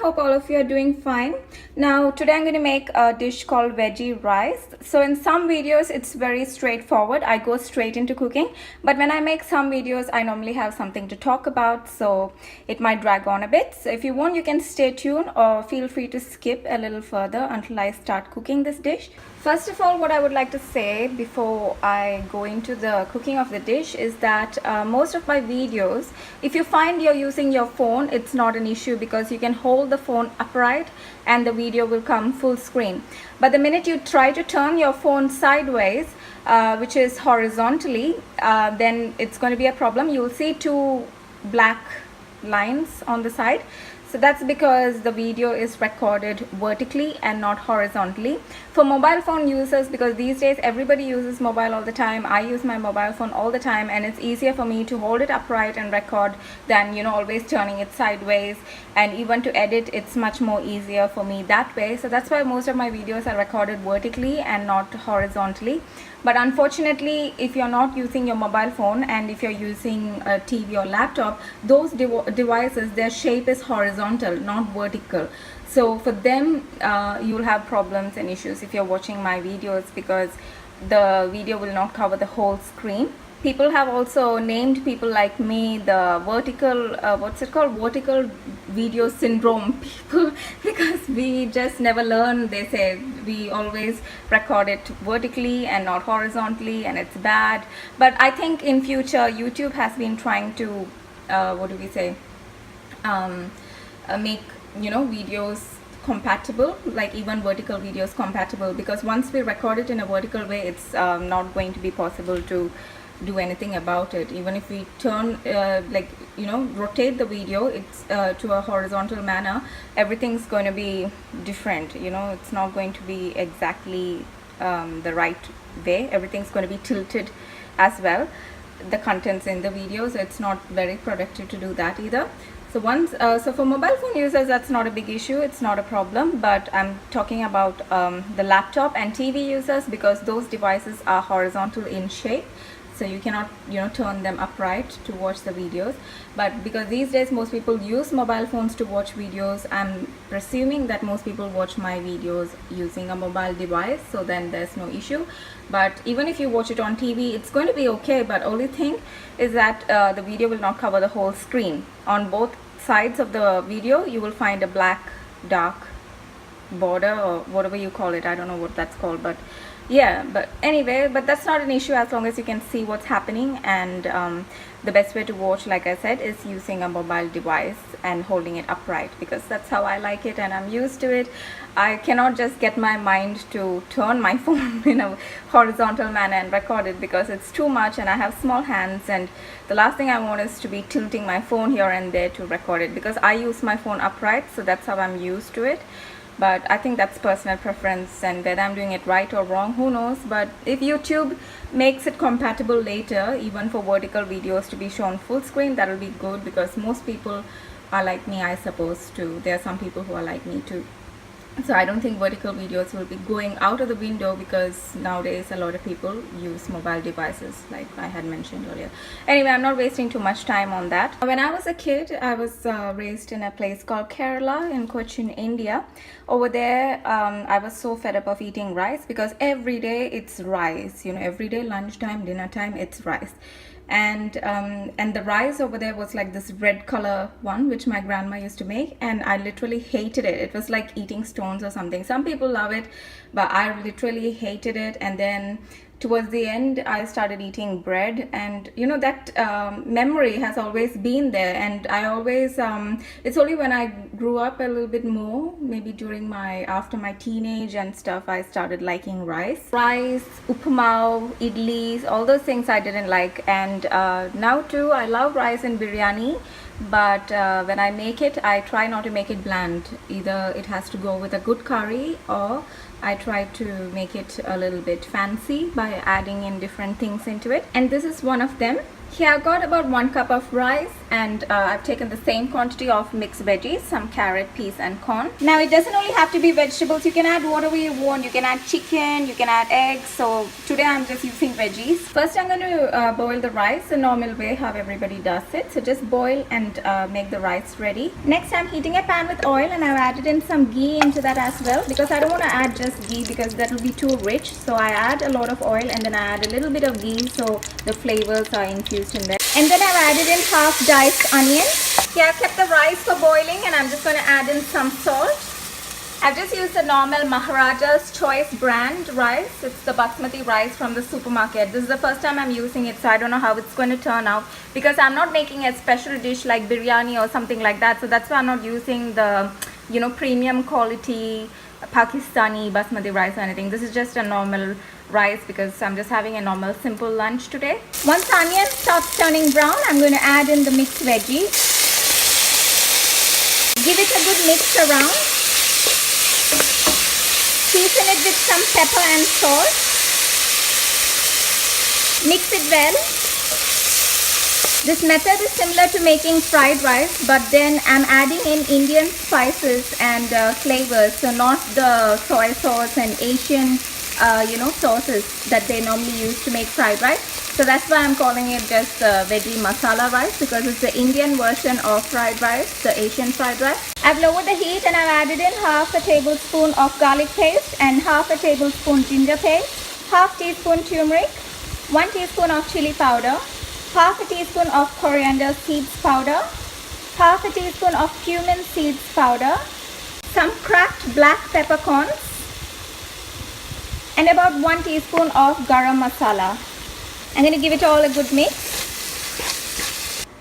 hope all of you are doing fine. Now today I'm going to make a dish called veggie rice. So in some videos it's very straightforward, I go straight into cooking, but when I make some videos I normally have something to talk about, so it might drag on a bit. So if you want, you can stay tuned or feel free to skip a little further until I start cooking this dish. First of all, what I would like to say before I go into the cooking of the dish is that most of my videos, if you find you're using your phone, it's not an issue because you can hold the phone upright and the video will come full screen. But the minute you try to turn your phone sideways, which is horizontally, then it's going to be a problem. You'll see two black lines on the side. So that's because the video is recorded vertically and not horizontally. For mobile phone users, because these days everybody uses mobile all the time, I use my mobile phone all the time, and it's easier for me to hold it upright and record than, you know, always turning it sideways. And even to edit, it's much more easier for me that way. So that's why most of my videos are recorded vertically and not horizontally. But unfortunately, if you're not using your mobile phone and if you're using a TV or laptop, those devices, their shape is horizontal, not vertical. So for them, you'll have problems and issues if you're watching my videos because the video will not cover the whole screen. People have also named people like me the vertical, vertical video syndrome people because we just never learn. They say we always record it vertically and not horizontally, and it's bad. But I think in future YouTube has been trying to make, you know, videos compatible, like even vertical videos compatible, because once we record it in a vertical way, it's not going to be possible to do anything about it. Even if we turn rotate the video, it's to a horizontal manner, everything's going to be different. You know, it's not going to be exactly the right way. Everything's going to be tilted as well, the contents in the video, so it's not very productive to do that either. So so for mobile phone users, that's not a big issue, it's not a problem. But I'm talking about the laptop and TV users, because those devices are horizontal in shape, so you cannot, you know, turn them upright to watch the videos. But because these days most people use mobile phones to watch videos, I'm presuming that most people watch my videos using a mobile device, so then there's no issue. But even if you watch it on TV, it's going to be okay. But only thing is that the video will not cover the whole screen. On both sides of the video you will find a black dark border, or whatever you call it, I don't know what that's called, but yeah. But anyway, but that's not an issue as long as you can see what's happening. And the best way to watch, like I said, is using a mobile device and holding it upright, because that's how I like it and I'm used to it. I cannot just get my mind to turn my phone in a horizontal manner and record it, because it's too much and I have small hands, and the last thing I want is to be tilting my phone here and there to record it, because I use my phone upright, so that's how I'm used to it. But I think that's personal preference, and whether I'm doing it right or wrong, who knows. But if YouTube makes it compatible later, even for vertical videos to be shown full screen, that'll be good, because most people are like me, I suppose, too. There are some people who are like me too. So I don't think vertical videos will be going out of the window, because nowadays a lot of people use mobile devices, like I had mentioned earlier. Anyway, I'm not wasting too much time on that. When I was a kid, I was raised in a place called Kerala in Cochin, India. Over there, I was so fed up of eating rice, because every day it's rice. You know, every day, lunchtime, dinner time, it's rice. And the rice over there was like this red color one, which my grandma used to make, and I literally hated it. It was like eating stones or something. Some people love it, but I literally hated it. And then towards the end I started eating bread, and you know, that memory has always been there. And I always it's only when I grew up a little bit more, maybe during after my teenage and stuff, I started liking rice, upma, idlis, all those things I didn't like. And now too, I love rice and biryani, but when I make it, I try not to make it bland. Either it has to go with a good curry, or I try to make it a little bit fancy by adding in different things into it. And this is one of them. Here I got about 1 cup of rice, and I've taken the same quantity of mixed veggies, some carrot, peas and corn. Now it doesn't only have to be vegetables, you can add whatever you want. You can add chicken, you can add eggs. So today I'm just using veggies. First I'm going to boil the rice the normal way how everybody does it. So just boil and make the rice ready. Next I'm heating a pan with oil, and I've added in some ghee into that as well, because I don't want to add just ghee because that will be too rich. So I add a lot of oil and then I add a little bit of ghee so the flavors are infused in there. And then I've added in half diced onion. Here I've kept the rice for boiling, and I'm just going to add in some salt. I've just used the normal Maharaja's Choice brand rice. It's the basmati rice from the supermarket. This is the first time I'm using it, so I don't know how it's going to turn out, because I'm not making a special dish like biryani or something like that. So that's why I'm not using the, you know, premium quality Pakistani basmati rice or anything. This is just a normal rice because I'm just having a normal simple lunch today. Once the onion starts turning brown, I'm going to add in the mixed veggies. Give it a good mix around. Season it with some pepper and salt. Mix it well. This method is similar to making fried rice, but then I'm adding in Indian spices and flavors, so not the soy sauce and Asian sauces that they normally use to make fried rice. So that's why I'm calling it just veggie masala rice, because it's the Indian version of fried rice, the Asian fried rice. I've lowered the heat and I've added in half a tablespoon of garlic paste and half a tablespoon ginger paste, half teaspoon turmeric, 1 teaspoon of chili powder, half a teaspoon of coriander seeds powder, half a teaspoon of cumin seeds powder, some cracked black peppercorns, and about 1 teaspoon of garam masala. I'm going to give it all a good mix.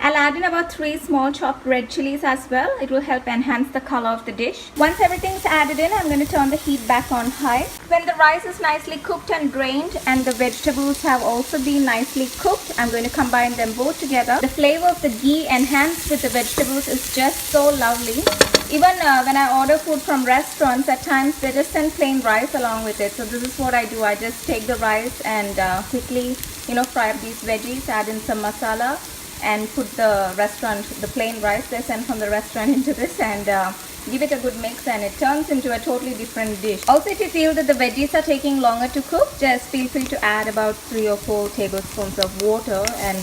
I'll add in about 3 small chopped red chilies as well. It will help enhance the color of the dish. Once everything's added in, I'm going to turn the heat back on high. When the rice is nicely cooked and drained and the vegetables have also been nicely cooked, I'm going to combine them both together. The flavor of the ghee enhanced with the vegetables is just so lovely. Even when I order food from restaurants, at times they just send plain rice along with it. So this is what I do. I just take the rice and quickly, fry up these veggies, add in some masala, and put the plain rice they send from the restaurant into this, and give it a good mix, and it turns into a totally different dish. Also, if you feel that the veggies are taking longer to cook, just feel free to add about 3 or 4 tablespoons of water, and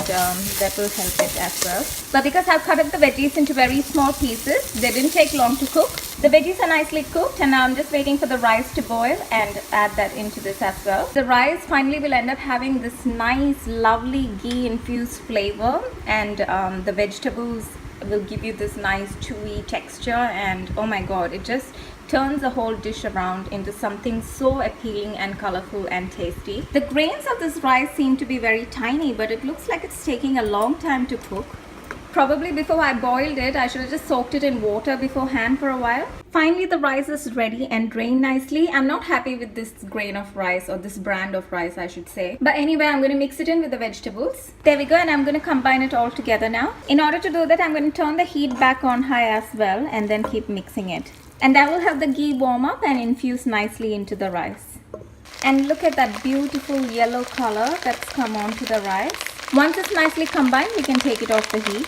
that will help it as well. But because I've cut up the veggies into very small pieces, they didn't take long to cook. The veggies are nicely cooked, and now I'm just waiting for the rice to boil and add that into this as well. The rice finally will end up having this nice, lovely ghee infused flavor, and the vegetables will give you this nice chewy texture, and oh my god, it just turns the whole dish around into something so appealing and colorful and tasty. The grains of this rice seem to be very tiny, but it looks like it's taking a long time to cook. Probably before I boiled it, I should have just soaked it in water beforehand for a while. Finally, the rice is ready and drained nicely. I'm not happy with this grain of rice, or this brand of rice I should say. But anyway, I'm going to mix it in with the vegetables. There we go, and I'm going to combine it all together now. In order to do that, I'm going to turn the heat back on high as well, and then keep mixing it. And that will have the ghee warm up and infuse nicely into the rice. And look at that beautiful yellow color that's come onto the rice. Once it's nicely combined, we can take it off the heat.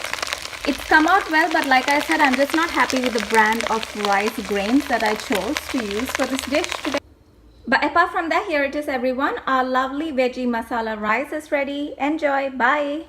It's come out well, but like I said, I'm just not happy with the brand of rice grains that I chose to use for this dish today. But apart from that, here it is everyone. Our lovely veggie masala rice is ready. Enjoy. Bye.